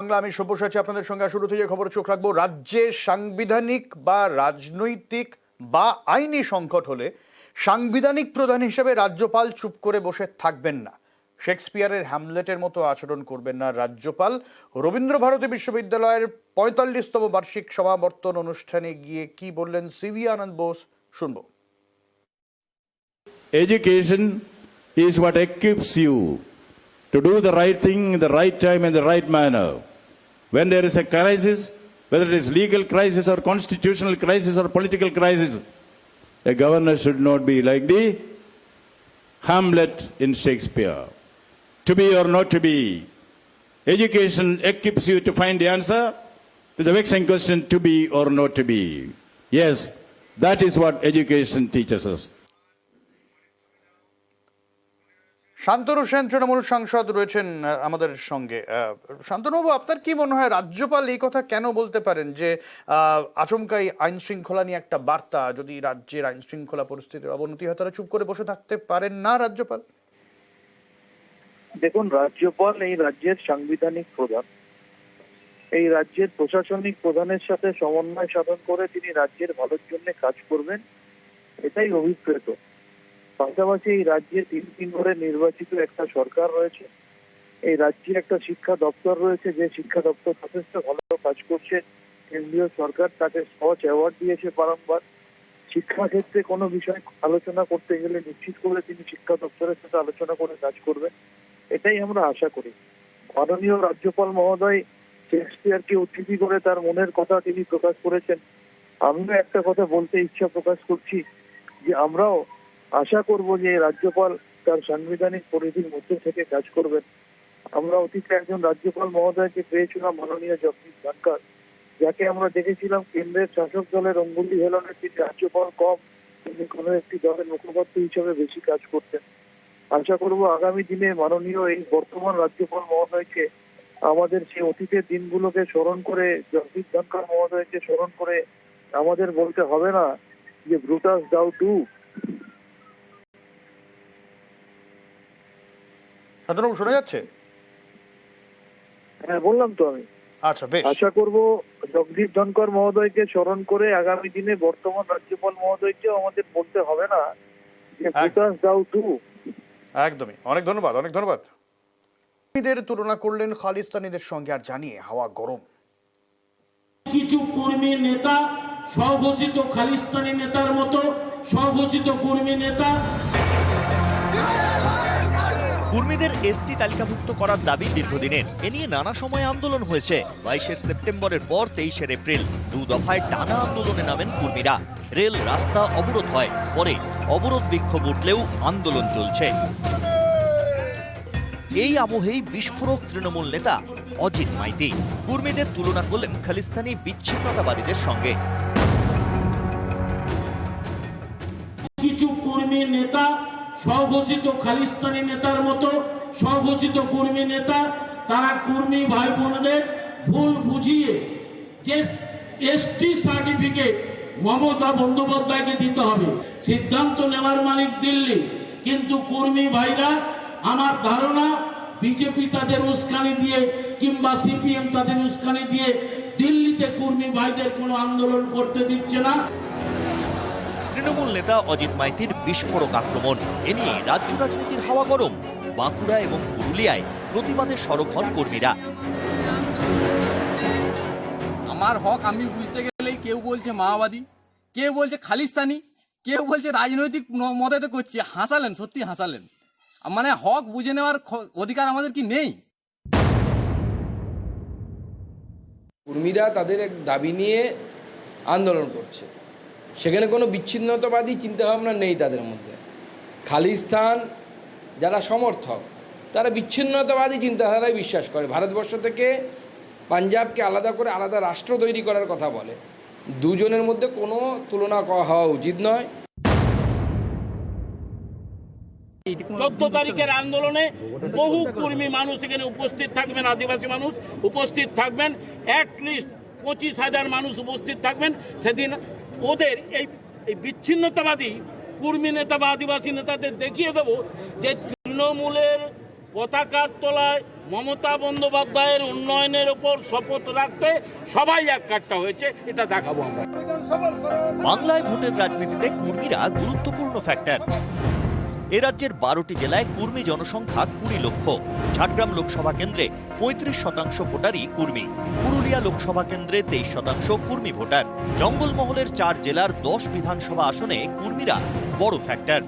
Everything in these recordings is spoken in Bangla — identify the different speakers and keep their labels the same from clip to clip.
Speaker 1: বাংলা, আমি সব্যসাচী আপনাদের সঙ্গে শুরু থেকে খবর চোখ রাখবো। রাজ্যের সাংবিধানিক বা রাজনৈতিক বা আইনি সংকট হলে সাংবিধানিক প্রধান হিসেবে রাজ্যপাল চুপ করে বসে থাকবেন না। শেক্সপিয়ারের হ্যামলেটের মতো আচরণ করবেন না রাজ্যপাল। রবীন্দ্রভারতী বিশ্ববিদ্যালয়ের ৪৫তম বার্ষিক সমাবর্তন অনুষ্ঠানে গিয়ে কি বললেন সিভি আনন্দ বোস, শুনবো।
Speaker 2: Education is what equips you to do the right thing in the right time and the right manner. When there is a crisis, whether it is legal crisis or constitutional crisis or political crisis, a governor should not be like the Hamlet in Shakespeare. To be or not to be. Education equips you to find the answer to the vexing question, to be or not to be. Yes, that is what education teaches us.
Speaker 1: Shantanu Sen Trinamool সাংসদ রয়েছেন আমাদের সঙ্গে। শান্তনুবাবু, আপনার কি মনে হয় রাজ্যপাল এই কথা কেন বলতে পারেন যে আচমকাই আইন শৃঙ্খলা নিয়ে একটা বার্তা, যদি রাজ্যের আইন শৃঙ্খলা পরিস্থিতির অবনতি হয় তারা চুপ করে বসে থাকতে পারেন না রাজ্যপাল?
Speaker 3: দেখুন, রাজ্যপাল এই রাজ্যের সাংবিধানিক প্রধান। এই রাজ্যের প্রশাসনিক প্রধানের সাথে সমন্বয় সাধন করে তিনি রাজ্যের ভালোর জন্য কাজ করবেন, এটাই অভিপ্রেত। পাশাপাশি এই রাজ্যে ৩ দিন ধরে নির্বাচিত একটা সরকার রয়েছে। এই রাজ্যে একটা শিক্ষা দপ্তর রয়েছে, যে শিক্ষা দপ্তর যথেষ্ট ভালো কাজ করছে। কেন্দ্রীয় সরকার তাকে সহজ অ্যাওয়ার্ড দিয়েছে বারংবার। শিক্ষা ক্ষেত্রে কোনো বিষয় আলোচনা করতে গেলে নিশ্চিত করে তিনি শিক্ষা দপ্তরের সাথে আলোচনা করে কাজ করবেন, এটাই আমরা আশা করি। মাননীয় রাজ্যপাল মহোদয় শেক্সপিয়ারকে উদ্ধৃতি করে তার মনের কথা তিনি প্রকাশ করেছেন। আমিও একটা কথা বলতে ইচ্ছা প্রকাশ করছি যে আমরাও আশা করব যে রাজ্যপাল তার সাংবিধানিক পরিধির মধ্যে থেকে কাজ করবেন। আমরা অতীতে একজন রাজ্যপাল মহোদয়কে পেয়েছিলাম, মাননীয় জগদীপ ধনখড়, যাকে আমরা দেখেছিলাম কেন্দ্রের শাসক দলের অঙ্গুলি হেলনে তিনি রাজ্যপাল কম, তিনি কোনো একটি দলের মুখপাত্র হিসেবে বেশি কাজ করতেন। আশা করব আগামী দিনে মাননীয় এই বর্তমান রাজ্যপাল মহোদয়কে আমাদের সেই অতীতের দিনগুলোকে স্মরণ করে, জগদীপ ধনখড় মহোদয়কে স্মরণ করে আমাদের বলতে হবে না যে ব্রুটাস দাউ টু।
Speaker 1: শান্তনুবাবু, শোনা যাচ্ছে?
Speaker 3: হ্যাঁ, বললাম তো আমি।
Speaker 1: আচ্ছা, বেশ।
Speaker 3: আশা করব জগদীপ ধনখড় মহোদয়কে স্মরণ করে আগামী দিনে বর্তমান রাজ্যপাল মহোদয়কেও আমাদের বলতে হবে না যে ব্রুটাস দাউ টু।
Speaker 1: একদমই। অনেক ধন্যবাদ, অনেক ধন্যবাদ। কর্মীদের তুলনা করলেন খালিস্তানিদের সঙ্গে, আর জানিয়ে হাওয়া গরম।
Speaker 4: কিছু কর্মী নেতা স্বঘোষিত খালিস্তানি নেতার মতো স্বঘোষিত কর্মী নেতা
Speaker 5: কর্মীদের এসটি তালিকাভুক্ত করার দাবি দীর্ঘদিনের। এ নিয়ে নানা সময় আন্দোলন হয়েছে। ২২ সেপ্টেম্বরের পর ২৩ এপ্রিল ২ দফায় টানা আন্দোলনে নামেন কর্মীরা। রেল রাস্তা অবরোধ হয়, পরে অবরোধ বিক্ষোভ উঠলেও আন্দোলন চলছে। এই আবহেই বিস্ফোরক তৃণমূল নেতা অজিত মাইতি কর্মীদের তুলনা করলেন খালিস্তানি বিচ্ছিন্নতাবাদীদের সঙ্গে।
Speaker 4: কিছু কর্মী নেতা স্বঘোষিত খালিস্তানি নেতার মতো স্বঘোষিত কর্মী নেতা, তারা কর্মী ভাই বোনদের ভুল বুঝিয়ে যে এসটি সার্টিফিকেট মমতা বন্দ্যোপাধ্যায়কে দিতে হবে, সিদ্ধান্ত নেওয়ার মালিক দিল্লি, কিন্তু কর্মী ভাইরা, আমার ধারণা বিজেপি তাদের উস্কানি দিয়ে কিংবা সিপিএম তাদের উস্কানি দিয়ে দিল্লিতে কর্মী ভাইদের কোনো আন্দোলন করতে দিচ্ছে না।
Speaker 5: তৃণমূল নেতা অজিত মাইতির বিস্ফোরক আক্রমণ, এ নিয়ে রাজ্য রাজনীতির হাওয়া গরম। বাঁকুড়া এবং পুরুলিয়ায় প্রতিবাদে সরব হন কর্মীরা।
Speaker 6: আমার হক আমি বুঝতে গেলেই কেউ বলছে মাওবাদী, কেউ বলছে খালিস্তানি, কেউ বলছে রাজনৈতিক মদতে করছে। হাসালেন, সত্যি হাসালেন। মানে হক বুঝে নেওয়ার অধিকার আমাদের কি নেই?
Speaker 7: কর্মীরা তাদের এক দাবি নিয়ে আন্দোলন করছে, সেখানে কোনো বিচ্ছিন্নতাবাদী চিন্তাভাবনা নেই তাদের মধ্যে। খালিস্তান যারা সমর্থক, তারা বিচ্ছিন্নতাবাদী চিন্তাধারায় বিশ্বাস করে। ভারতবর্ষ থেকে পাঞ্জাবকে আলাদা করে আলাদা রাষ্ট্র তৈরি করার কথা বলে। দুজনের মধ্যে কোনো তুলনা হওয়া উচিত নয়।
Speaker 4: 14 তারিখের আন্দোলনে বহু কর্মী মানুষ এখানে উপস্থিত থাকবেন, আদিবাসী মানুষ উপস্থিত থাকবেন, অ্যাটলিস্ট 25,000 মানুষ উপস্থিত থাকবেন। সেদিন ওদের এই বিচ্ছিন্নতাবাদী কর্মী নেতা বা আদিবাসী নেতাদের দেখিয়ে দেবো যে তৃণমূলের পতাকার তলায় মমতা বন্দ্যোপাধ্যায়ের উন্নয়নের ওপর শপথ রাখতে সবাই এক কাট্টা হয়েছে, এটা দেখাবো আমরা।
Speaker 5: বাংলায় ভোটের রাজনীতিতে কর্মীরা গুরুত্বপূর্ণ ফ্যাক্টর। এ রাজ্যের 12টি জেলায় কর্মী জনসংখ্যা 20 লক্ষ। ঝাড়গ্রাম লোকসভা কেন্দ্রে 35% ভোটারই কর্মী। পুরুলিয়া লোকসভা কেন্দ্রে 23% কর্মী ভোটার। জঙ্গলমহলের 4 জেলার 10 বিধানসভা আসনে কর্মীরা বড় ফ্যাক্টর।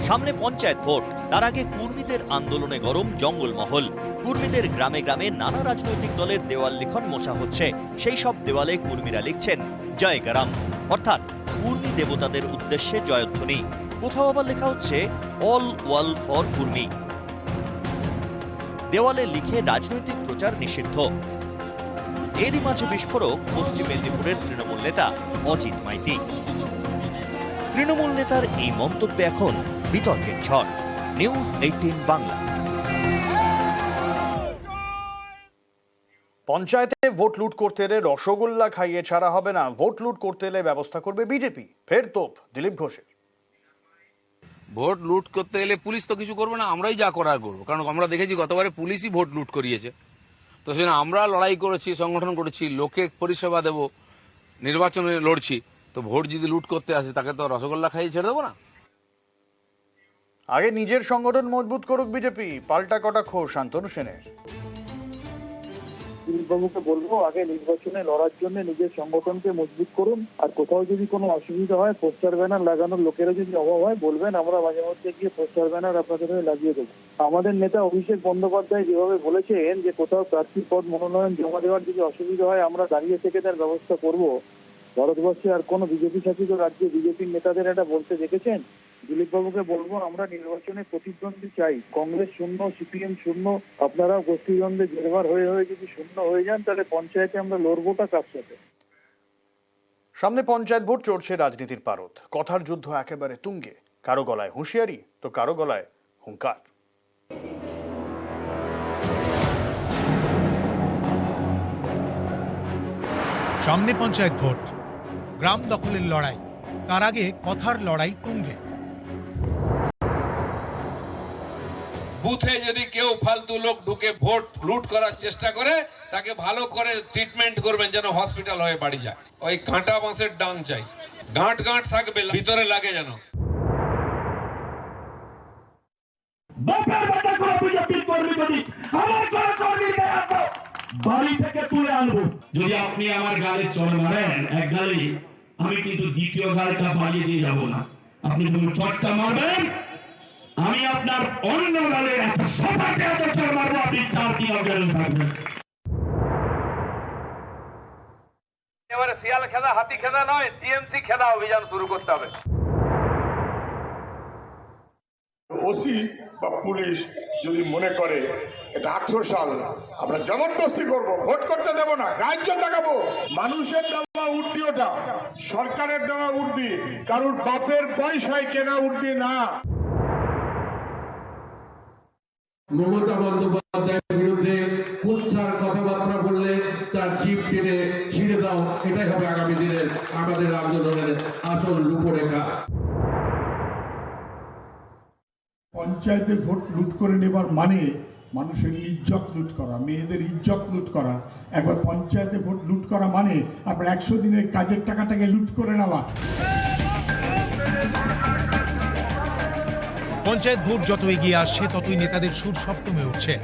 Speaker 5: সামনে পঞ্চায়েত ভোট, তার আগে কর্মীদের আন্দোলনে গরম জঙ্গলমহল। কর্মীদের গ্রামে গ্রামে নানা রাজনৈতিক দলের দেওয়াল লিখন মোছা হচ্ছে। সেই সব দেওয়ালে কর্মীরা লিখছেন জয় গরাম, অর্থাৎ কর্মী দেবতাদের উদ্দেশ্যে জয়ধ্বনি। কোথাও আবার লেখা হচ্ছে অল ওয়াল ফর কর্মী। দেওয়ালে লিখে রাজনৈতিক প্রচার নিষিদ্ধ। এরই মাঝে বিস্ফোরক পশ্চিম মেদিনীপুরের তৃণমূল নেতা অজিত মাইতি। তৃণমূল নেতার এই মন্তব্যে এখন বিতর্কের ঝড়। নিউজ 18 বাংলা।
Speaker 1: পঞ্চায়েতে ভোট লুট করতে এলে রসগোল্লা খাইয়ে ছাড়া হবে না, ভোট লুট করতে এলে ব্যবস্থা করবে বিজেপি। ফের তোপ দিলীপ ঘোষের।
Speaker 8: ভোট লুট করতে এলে পুলিশ তো কিছু করবে না, আমরাই যা করার করবো, কারণ আমরা দেখেছি গতবারে পুলিশই ভোট লুট করিয়েছে। তো সেজন্য আমরা লড়াই করেছি, সংগঠন করেছি, লোকে পরিষেবা দেব, নির্বাচনে লড়ছি। তো ভোট যদি লুট করতে আসে তাকে তো রসগোল্লা খাইয়ে ছেড়ে দেবো না।
Speaker 1: আগে নিজের সংগঠন মজবুত করুক বিজেপি, পাল্টা কটাক্ষ শান্তনু সেনের।
Speaker 3: দিলীপবাবুকে বলবো আগে নির্বাচনে লড়ার জন্য নিজের সংগঠনকে মজবুত করুন, আর কোথাও যদি কোনো অসুবিধা হয়, পোস্টার ব্যানার লাগানোর লোকেরা যদি অভাব হয় বলবেন, আমরা মাঝে মধ্যে গিয়ে পোস্টার ব্যানার আপনাদের হয়ে লাগিয়ে দেবো। আমাদের নেতা অভিষেক বন্দ্যোপাধ্যায় যেভাবে বলেছেন যে কোথাও প্রার্থী পদ মনোনয়ন জমা দেওয়ার যদি অসুবিধা হয় আমরা দাঁড়িয়ে থেকে তার ব্যবস্থা করব। ভারতবর্ষে আর কোনো বিজেপি শাসিত রাজ্যে বিজেপির নেতাদের এটা বলতে দেখেছেন? দিলীপবাবুকে বলবো আমরা নির্বাচনে প্রতিদ্বন্দ্বী চাই। কংগ্রেস শূন্য, সিপিএম শূন্য, আপনারা গোষ্ঠীদ্বন্দ্বে জেরবার হয়ে যদি শূন্য হয়ে যান তাহলে পঞ্চায়েতে আমরা লড়বোটা কার সাথে?
Speaker 1: সামনে পঞ্চায়েত ভোট, চড়ছে রাজনীতির পারদ। কথার যুদ্ধ একেবারে তুঙ্গে। কারো গলায় হুঁশিয়ারি তো কারো গলায় হুঙ্কার।
Speaker 9: সামনে পঞ্চায়েত ভোট, গ্রাম দখলের লড়াই, তার আগে কথার লড়াই তুঙ্গে।
Speaker 10: বুথে যদি কেউ ফালতু লোক ঢুকে ভোট লুট করার চেষ্টা করে তাকে ভালো করে ট্রিটমেন্ট করবেন যেন হসপিটাল হয়ে বাড়ি যায়। ওই কাঁটা বাঁশের ডাং চাই, গাঁট গাঁট থাকবে, ভিতরে লাগে যেন।
Speaker 4: বাড়ি থেকে তুলে আনবো। যদি আপনি আমার গালে চড় মারেন এক গালে, আমি কিন্তু দ্বিতীয় গালটা বাড়িয়ে দিয়ে যাবো না। আপনি যদি চড়টা মারবেন, আমি আপনার অন্য গালে এত সবাইকে এত চড় মারবো, আপনি 4 দিন অজ্ঞান থাকবেন।
Speaker 10: এবারে শিয়াল খেলা হাতি খেলা নয়, টিএমসি খেলা অভিযান শুরু করতে হবে।
Speaker 11: ওসি বা পুলিশ যদি মনে করে এটা 18 সাল আমরা জবরদস্তি করব, ভোট করতে দেব না, রাজ্য দেখাবো, মানুষের দেওয়া উর্দি, ওটা সরকারের দেওয়া উর্দি, কারোর বাপের পয়সায় কেনা উর্দি না।
Speaker 4: মমতা বন্দ্যোপাধ্যায়ের বিরুদ্ধে কুৎসার কথাবার্তা বললে তার জিভ টেনে ছিঁড়ে দাও, এটাই হবে আগামী দিনের আমাদের আন্দোলনের আসল রূপরেখা।
Speaker 11: পঞ্চায়েতে ভোট লুট করে নেবার মানে মানুষের ইজ্জত লুট করা, মেয়েদের ইজ্জত লুট করা। একবার পঞ্চায়েতে ভোট লুট করা মানে আপনার 100 দিনের কাজের টাকাটাকে লুট করে নেওয়া।
Speaker 9: পঞ্চায়েত ভোট যত এগিয়ে আসছে ততই নেতাদের সুর সপ্তমে উঠছে।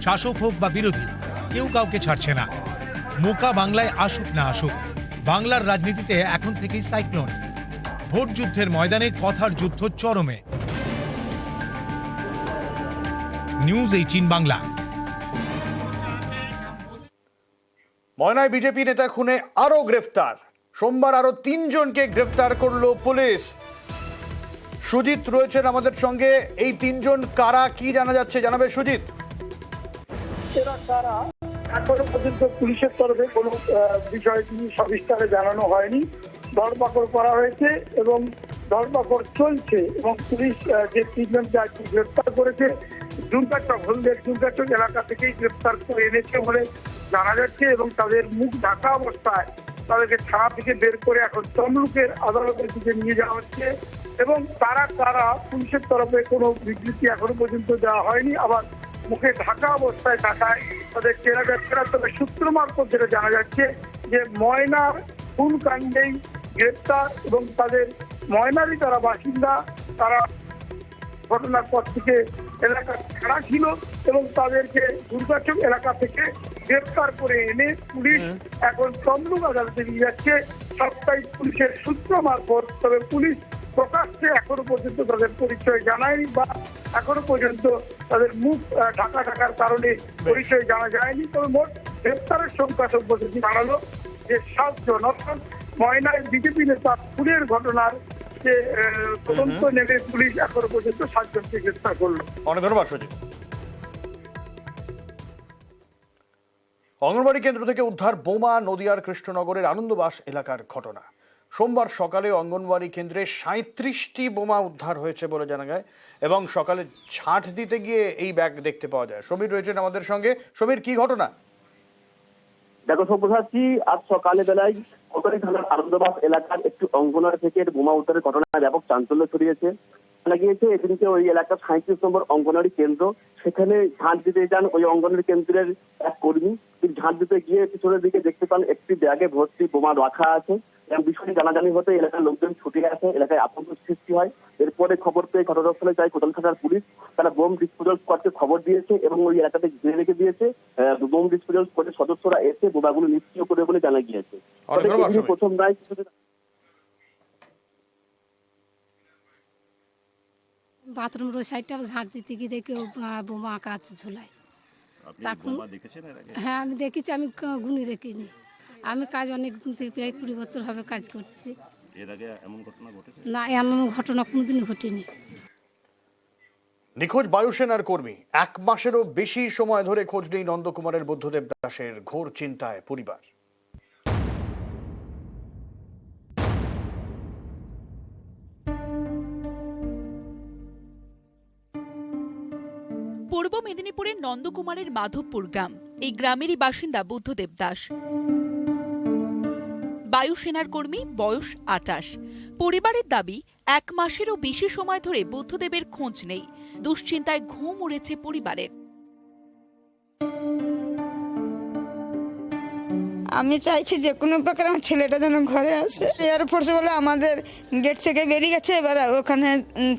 Speaker 9: শাসক হোক বা বিরোধী, কেউ কাউকে ছাড়ছে না। মোকা বাংলায় আসুক না আসুক, বাংলার রাজনীতিতে এখন থেকেই সাইক্লোন। ভোট যুদ্ধের ময়দানে কথার যুদ্ধ চরমে। নিউজ 18 বাংলা।
Speaker 1: ময়নায় বিজেপি নেতা খুনে আরো গ্রেফতার। সোমবার আরো 3 জনকে গ্রেফতার করলো পুলিশ। সুজিত রয়েছেন আমাদের সঙ্গে। এই 3 জন কারা, কি জানা যাচ্ছে, জানাবে সুজিত।
Speaker 3: এরা কারা এখনো পর্যন্ত পুলিশের তরফে কোনো বিষয়টি সবিস্তারে জানানো হয়নি। ধরপাকড় করা হয়েছে এবং ধরপাকড় চলছে, এবং পুলিশ যে 3 জনকে আজকে গ্রেফতার করেছে দুর্গাচক, হলদের দুর্গাচক এলাকা থেকেই গ্রেফতার করে এনেছে বলে জানা যাচ্ছে, এবং তাদের মুখ ঢাকা অবস্থায় তাদেরকে থানা থেকে বের করে এখন তমলুকের আদালতের দিকে নিয়ে যাওয়া হচ্ছে। এবং তারা কারা পুলিশের তরফে কোনো বিবৃতি এখনো পর্যন্ত দেওয়া হয়নি। আবার মুখে ঢাকা অবস্থায় থাকায় তাদের চেনা যাচ্ছে না। তবে সূত্র মারফত যেটা জানা যাচ্ছে যে ময়নার খুন কাণ্ডেই গ্রেপ্তার এবং তাদের ময়নারই তারা বাসিন্দা। তারা ঘটনার পর থেকে এলাকা ছাড়া ছিল এবং তাদেরকে দুর্গাচক এলাকা থেকে গ্রেপ্তার করে এনে পুলিশ এখন তমলুক আদালতে নিয়ে যাচ্ছে সাপ্তাহিক পুলিশের সূত্র মারফত। তবে পুলিশ প্রকাশ্যে এখনো পর্যন্ত তাদের পরিচয় জানায়নি বা এখনো পর্যন্ত তাদের মুখ ঢাকার কারণে পরিচয় জানা যায়নি। তবে মোট গ্রেপ্তারের সংখ্যা সম্পর্কে জানালো যে 7 জন, অর্থাৎ ময়নায় বিজেপি নেতা খুনের ঘটনার যে তদন্ত নেমে পুলিশ এখনো পর্যন্ত 7 জনকে গ্রেপ্তার করলো।
Speaker 1: অনেক ধন্যবাদ সজিত। অঙ্গনবাড়ি কেন্দ্র থেকে উদ্ধার বোমা, নদিয়ার কৃষ্ণনগরের আনন্দবাস এলাকার ঘটনা। সোমবার সকালে অঙ্গনবাড়ি কেন্দ্রে 37টি বোমা উদ্ধার হয়েছে বলে জানা যায় এবং সকালে ঝাঁট দিতে গিয়ে এই ব্যাগ দেখতে পাওয়া যায়। সমীর রয়েছেন আমাদের সঙ্গে। সমীর, কি ঘটনা?
Speaker 12: দেখো সব্যসাচী, আজ সকালে বেলায় কোতোয়ালি থানার আনন্দবাস এলাকার একটি অঙ্গনওয়াড়ি থেকে বোমা উদ্ধারের ঘটনায় ব্যাপক চাঞ্চল্য ছড়িয়েছে। জানা গিয়েছে এদিনকে ওই এলাকার 37 নম্বর অঙ্গনওয়াড়ি কেন্দ্র, সেখানে ঝাঁট দিতে যান ওই অঙ্গনওয়াড়ি কেন্দ্রের এক কর্মী। তিনি ঝাঁট দিতে গিয়ে পিছনের দিকে দেখতে পান একটি ব্যাগে ভর্তি বোমা রাখা আছে এবং বিষয়টি জানাজানি হতে এলাকার লোকজন ছুটে আসে, এলাকায় আতঙ্ক সৃষ্টি হয়। এরপরে খবর পেয়ে ঘটনাস্থলে যায় কোতোয়ালি থানার পুলিশ। তারা বোম ডিসপোজাল স্কোয়াডকে খবর দিয়েছে এবং ওই এলাকাতে ঘিরে রেখে দিয়েছে। বোম ডিসপোজাল স্কোয়াডের সদস্যরা এসে বোমাগুলো নিষ্ক্রিয় করে বলে জানা গিয়েছে। প্রথম নয়,
Speaker 13: বাথরুম রোড সাইডটা ঝাঁট দিতে গিয়ে দেখি বোমা আঁকা আছে ঝুলাই। হ্যাঁ আমি দেখেছি, আমি গুনি দেখিনি। আমি কাজ অনেক প্রায় 20 বছর হবে কাজ করছি। না, এমন ঘটনা কোনোদিনই ঘটেনি।
Speaker 1: নিখোঁজ বায়ুসেনার কর্মী, 1 মাসেরও বেশি সময় ধরে খোঁজ নেই নন্দকুমারের বুদ্ধদেব দাসের। ঘোর চিন্তায় পরিবার।
Speaker 14: পূর্ব মেদিনীপুরের নন্দকুমারের মাধবপুর গ্রাম। এই গ্রামেরই বাসিন্দা বুদ্ধদেব দাস। বায়ুসেনার কর্মী, বয়স 28। পরিবারের দাবি 1 মাসেরও বেশি সময় ধরে বুদ্ধদেবের খোঁজ নেই। দুশ্চিন্তায় ঘুম উড়েছে পরিবারের।
Speaker 13: আমি চাইছি যে কোনো প্রকার আমার ছেলেটা যেন ঘরে আসে। এয়ারফোর্সে বলে আমাদের গেট থেকে বেরিয়ে গেছে, এবার ওখানে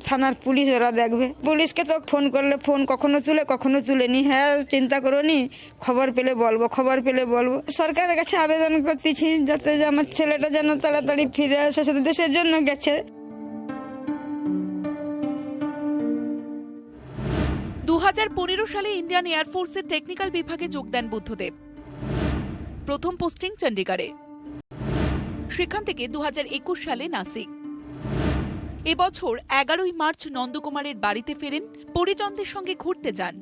Speaker 13: থানার পুলিশ ওরা দেখবে। পুলিশকে তো ফোন করলে ফোন কখনো তুলেনি। হ্যাঁ চিন্তা করোনি, খবর পেলে বলবো। সরকারের কাছে আবেদন করতেছি যাতে আমার ছেলেটা যেন তাড়াতাড়ি ফিরে আসে, সেটা দেশের জন্য গেছে।
Speaker 14: 2015 সালে ইন্ডিয়ান এয়ারফোর্সের টেকনিক্যাল বিভাগে যোগ দেন বুদ্ধদেব। প্রথম পোস্টিং চণ্ডীগড়ে, সেখান থেকে 2021 সালে নাসিক। এবছর 11 মার্চ নন্দকুমারের বাড়িতে ফেরেন, পরিজনদের সঙ্গে ঘুরতে যান।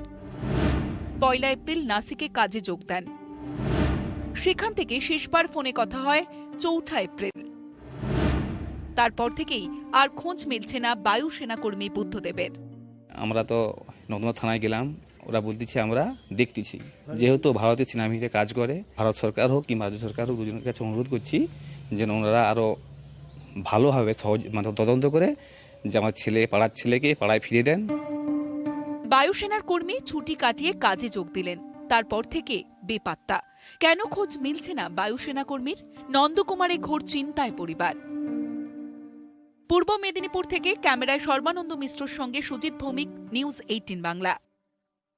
Speaker 14: 1 এপ্রিল নাসিকে কাজে যোগ দেন। সেখান থেকে শেষবার ফোনে কথা হয় 4 এপ্রিল। তারপর থেকেই আর খোঁজ মিলছে না বায়ুসেনা কর্মী বুদ্ধদেবের।
Speaker 15: আমরা তো নন্দকুমার থানায় গেলাম, ওরা বলতেছে আমরা দেখতেছি। যেহেতু ভারতীয় সেনাবাহিনীতে কাজ করে, ভারত সরকার হোক কিংবা রাজ্য সরকার হোক, দুজনের কাছে অনুরোধ করছি যেন ওনারা আরও ভালোভাবে তদন্ত করে যে আমার পাড়ার ছেলেকে পাড়ায় ফিরিয়ে দেন।
Speaker 14: বায়ুসেনার কর্মী ছুটি কাটিয়ে কাজে যোগ দিলেন, তারপর থেকে বেপাত্তা। কেন খোঁজ মিলছে না বায়ুসেনা কর্মীর? নন্দকুমারে ঘোর চিন্তায় পরিবার। পূর্ব মেদিনীপুর থেকে ক্যামেরায় সর্বানন্দ মিশ্রর সঙ্গে সুজিত ভৌমিক, নিউজ 18 বাংলা।